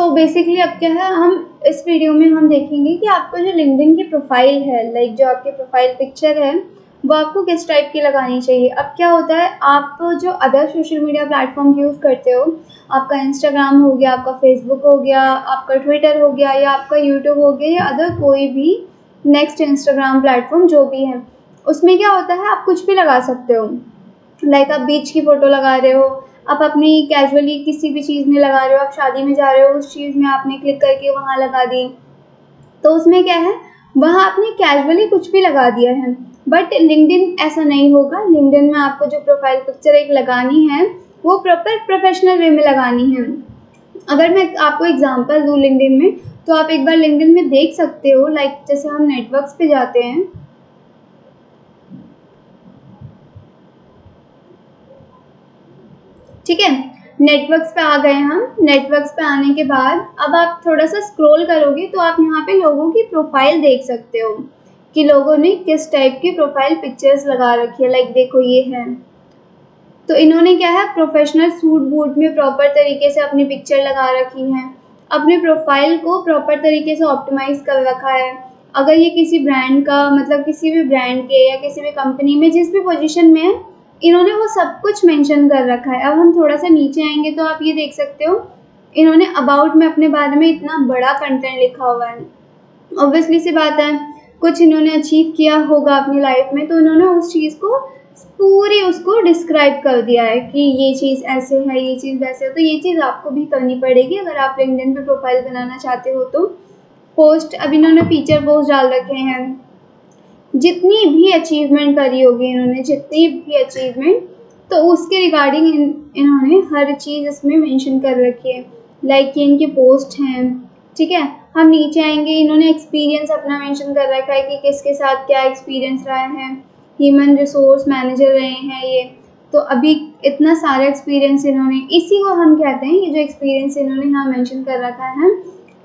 तो बेसिकली अब क्या है, हम इस वीडियो में हम देखेंगे कि आपका जो लिंक्डइन की प्रोफाइल है, लाइक जो आपकी प्रोफाइल पिक्चर है, वो आपको किस टाइप की लगानी चाहिए। अब क्या होता है, आप जो other social media platform use करते हो, आपका इंस्टाग्राम हो गया, आपका फेसबुक हो गया, आपका ट्विटर हो गया, या आपका यूट्यूब हो गया, या अदर कोई भी नेक्स्ट इंस्टाग्राम प्लेटफॉर्म जो भी है, उसमें क्या होता है, आप कुछ भी लगा सकते हो। लाइक आप बीच की फ़ोटो लगा रहे हो, आप अपनी कैजुअली किसी भी चीज़ में लगा रहे हो, आप शादी में जा रहे हो, उस चीज़ में आपने क्लिक करके वहाँ लगा दी, तो उसमें क्या है, वहाँ आपने कैजुअली कुछ भी लगा दिया है। बट लिंक्डइन ऐसा नहीं होगा। लिंक्डइन में आपको जो प्रोफाइल पिक्चर एक लगानी है, वो प्रॉपर प्रोफेशनल वे में लगानी है। अगर मैं आपको एग्जांपल दूँ लिंक्डइन में, तो आप एक बार लिंक्डइन में देख सकते हो, लाइक जैसे हम नेटवर्क्स पे जाते हैं, ठीक है, नेटवर्क्स पे आ गए हम। नेटवर्क्स पे आने के बाद अब आप थोड़ा सा स्क्रॉल करोगे तो आप यहाँ पे लोगों की प्रोफाइल देख सकते हो कि लोगों ने किस टाइप की प्रोफाइल पिक्चर्स लगा रखी है। लाइक देखो ये है, तो इन्होंने क्या है, प्रोफेशनल सूट बूट में प्रॉपर तरीके से अपनी पिक्चर लगा रखी है, अपने प्रोफाइल को प्रॉपर तरीके से ऑप्टिमाइज कर रखा है। अगर ये किसी ब्रांड का, मतलब किसी भी ब्रांड के या किसी भी कंपनी में जिस भी पोजीशन में है, इन्होंने वो सब कुछ मेंशन कर रखा है। अब हम थोड़ा सा नीचे आएंगे तो आप ये देख सकते हो, इन्होंने अबाउट में अपने बारे में इतना बड़ा कंटेंट लिखा हुआ है। ऑब्वियसली सी बात है, कुछ इन्होंने अचीव किया होगा अपनी लाइफ में, तो इन्होंने उस चीज़ को पूरी उसको डिस्क्राइब कर दिया है कि ये चीज़ ऐसे है, ये चीज़ वैसे है। तो ये चीज़ आपको भी करनी पड़ेगी अगर आप लिंक्डइन पे प्रोफाइल बनाना चाहते हो। तो पोस्ट, अब इन्होंने फीचर पोस्ट डाल रखे हैं, जितनी भी अचीवमेंट करी होगी इन्होंने, जितनी भी अचीवमेंट, तो उसके रिगार्डिंग इन्होंने हर चीज़ इसमें मेंशन कर रखी है। लाइक ये इनके पोस्ट हैं, ठीक है। हम नीचे आएंगे, इन्होंने एक्सपीरियंस अपना मेंशन कर रखा है कि किसके साथ क्या एक्सपीरियंस रहा है, ह्यूमन रिसोर्स मैनेजर रहे हैं ये। तो अभी इतना सारा एक्सपीरियंस इन्होंने, इसी को हम कहते हैं, ये जो एक्सपीरियंस इन्होंने यहाँ मेंशन कर रखा है,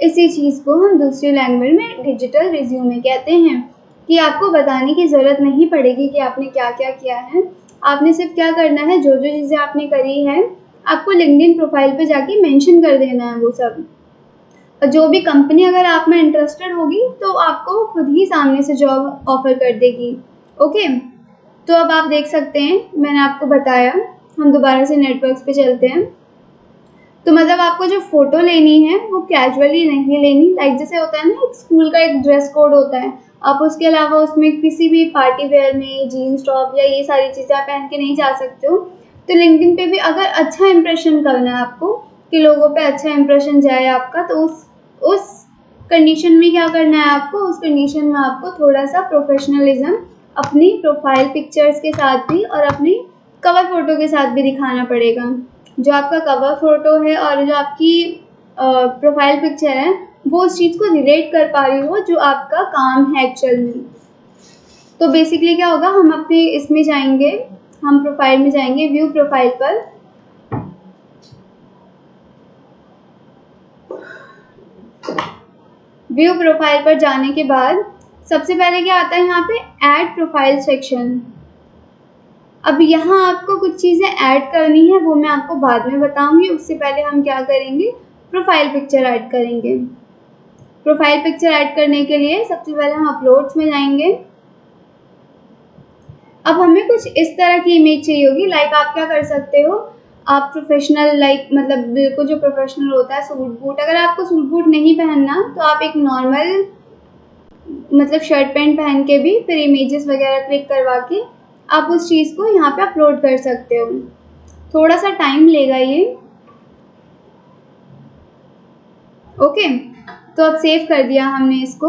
इसी चीज़ को हम दूसरी लैंग्वेज में डिजिटल रिज्यूमे कहते हैं। कि आपको बताने की ज़रूरत नहीं पड़ेगी कि आपने क्या क्या किया है। आपने सिर्फ क्या करना है, जो जो चीज़ें आपने करी है, आपको लिंक्डइन प्रोफाइल पे जाके मेंशन कर देना है वो सब। और जो भी कंपनी अगर आप में इंटरेस्टेड होगी, तो आपको खुद ही सामने से जॉब ऑफर कर देगी। ओके, तो अब आप देख सकते हैं, मैंने आपको बताया। हम दोबारा से नेटवर्क्स पे चलते हैं। तो मतलब आपको जो फ़ोटो लेनी है वो कैजुअली नहीं लेनी। लाइक जैसे होता है ना, एक स्कूल का एक ड्रेस कोड होता है, आप उसके अलावा उसमें किसी भी पार्टी वेयर में जीन्स टॉप या ये सारी चीज़ें आप पहन के नहीं जा सकते हो। तो लिंक्डइन पे भी अगर अच्छा इंप्रेशन करना है आपको, कि लोगों पे अच्छा इंप्रेशन जाए आपका, तो उस कंडीशन में क्या करना है आपको, उस कंडीशन में आपको थोड़ा सा प्रोफेशनलिज्म अपनी प्रोफाइल पिक्चर्स के साथ भी और अपनी कवर फ़ोटो के साथ भी दिखाना पड़ेगा। जो आपका कवर फ़ोटो है और जो आपकी प्रोफाइल पिक्चर है, वो उस चीज़ को रिलेट कर पा रही हो जो आपका काम है एक्चुअल में। तो बेसिकली क्या होगा, हम अपने इसमें जाएंगे, हम प्रोफाइल में जाएंगे, व्यू प्रोफाइल पर। व्यू प्रोफाइल पर जाने के बाद सबसे पहले क्या आता है, यहाँ पे ऐड प्रोफाइल सेक्शन। अब यहाँ आपको कुछ चीज़ें ऐड करनी है, वो मैं आपको बाद में बताऊंगी। उससे पहले हम क्या करेंगे, प्रोफाइल पिक्चर ऐड करेंगे। प्रोफाइल पिक्चर ऐड करने के लिए सबसे पहले हम अपलोड्स में जाएंगे। अब हमें कुछ इस तरह की इमेज चाहिए होगी। लाइक आप क्या कर सकते हो, आप प्रोफेशनल, लाइक मतलब बिल्कुल जो प्रोफेशनल होता है, सूट बूट। अगर आपको सूट बूट नहीं पहनना, तो आप एक नॉर्मल मतलब शर्ट पैंट पहन के भी फिर इमेजेस वगैरह क्लिक करवा के आप उस चीज़ को यहाँ पे अपलोड कर सकते हो। थोड़ा सा टाइम लेगा ये। ओके, तो अब सेव कर दिया हमने इसको।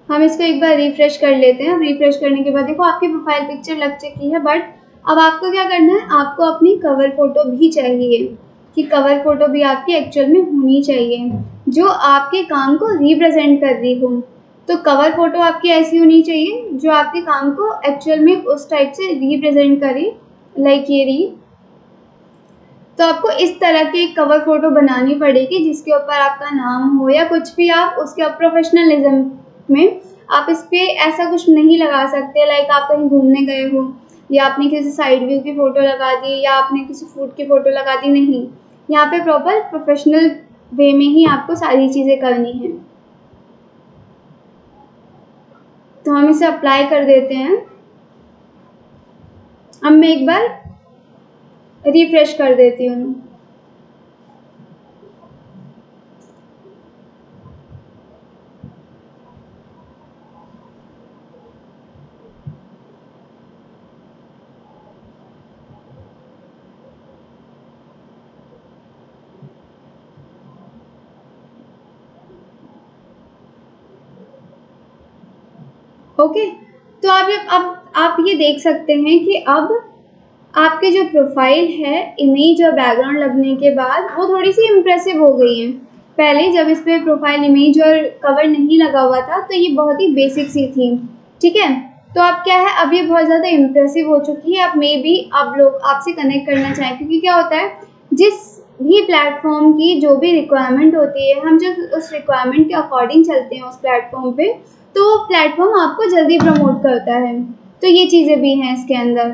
हम इसको एक बार रिफ्रेश कर लेते हैं। अब रिफ्रेश करने के बाद देखो आपकी प्रोफाइल पिक्चर लग चुकी है। बट अब आपको क्या करना है, आपको अपनी कवर फोटो भी चाहिए, कि कवर फोटो भी आपकी एक्चुअल में होनी चाहिए जो आपके काम को रिप्रेजेंट कर रही हो। तो कवर फोटो आपकी ऐसी होनी चाहिए जो आपके काम को एक्चुअल में उस टाइप से रिप्रेजेंट करे। लाइक ये रही। तो आपको इस तरह की एक कवर फोटो बनानी पड़ेगी जिसके ऊपर आपका नाम हो या कुछ भी, आप उसके प्रोफेशनलिज्म में आप इस पर ऐसा कुछ नहीं लगा सकते। लाइक आप कहीं घूमने गए हो, या आपने किसी साइड व्यू की फ़ोटो लगा दी या आपने किसी फूड की फ़ोटो लगा दी, नहीं। यहाँ पे प्रॉपर प्रोफेशनल वे में ही आपको सारी चीज़ें करनी हैं। तो हम इसे अप्लाई कर देते हैं। अब मैं एक बार रिफ्रेश कर देती हूँ। ओके, तो अब आप ये देख सकते हैं कि अब आपके जो प्रोफाइल है इमेज और बैकग्राउंड लगने के बाद वो थोड़ी सी इम्प्रेसिव हो गई है। पहले जब इस पे प्रोफाइल इमेज और कवर नहीं लगा हुआ था तो ये बहुत ही बेसिक सी थी, ठीक है। तो अब क्या है, अब ये बहुत ज़्यादा इम्प्रेसिव हो चुकी है। अब मे बी अब लोग आपसे कनेक्ट करना चाहें, क्योंकि क्या होता है, जिस भी प्लेटफॉर्म की जो भी रिक्वायरमेंट होती है, हम जब उस रिक्वायरमेंट के अकॉर्डिंग चलते हैं उस प्लेटफॉर्म पे, तो प्लेटफॉर्म आपको जल्दी प्रमोट करता है। तो ये चीज़ें भी हैं इसके अंदर।